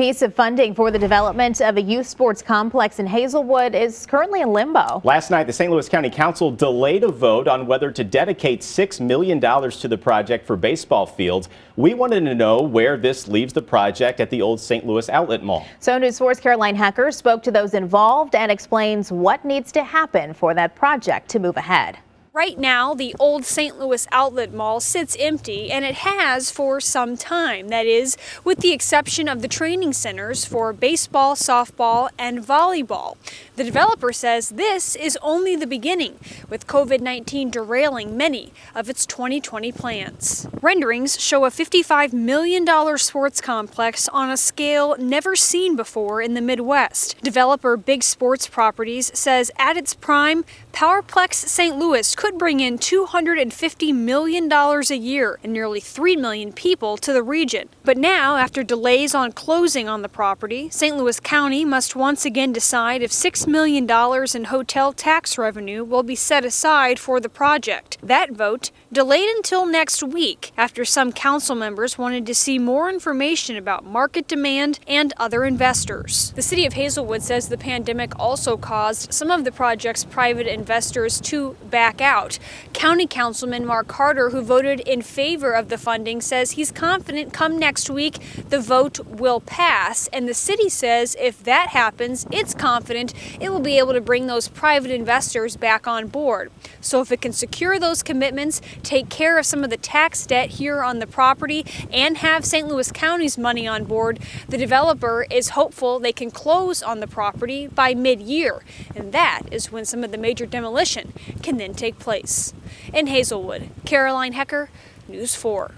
Piece of funding for the development of a youth sports complex in Hazelwood is currently in limbo. Last night, the St. Louis County Council delayed a vote on whether to dedicate $6 million to the project for baseball fields. We wanted to know where this leaves the project at the old St. Louis Outlet Mall. So News 4's Caroline Hecker spoke to those involved and explains what needs to happen for that project to move ahead. Right now, the old St. Louis Outlet Mall sits empty, and it has for some time. That is, with the exception of the training centers for baseball, softball, and volleyball. The developer says this is only the beginning, with COVID-19 derailing many of its 2020 plans. Renderings show a $55 million sports complex on a scale never seen before in the Midwest. Developer Big Sports Properties says at its prime, Powerplex St. Louis could bring in $250 million a year and nearly 3 million people to the region. But now, after delays on closing on the property, St. Louis County must once again decide if $6 million in hotel tax revenue will be set aside for the project. That vote delayed until next week after some council members wanted to see more information about market demand and other investors. The city of Hazelwood says the pandemic also caused some of the project's private investors to back out. County Councilman Mark Carter, who voted in favor of the funding, says he's confident come next week the vote will pass, and the city says if that happens, it's confident it will be able to bring those private investors back on board. So if it can secure those commitments, take care of some of the tax debt here on the property, and have St. Louis County's money on board, the developer is hopeful they can close on the property by mid-year, and that is when some of the major demolition can then take place. In Hazelwood, Caroline Hecker, News 4.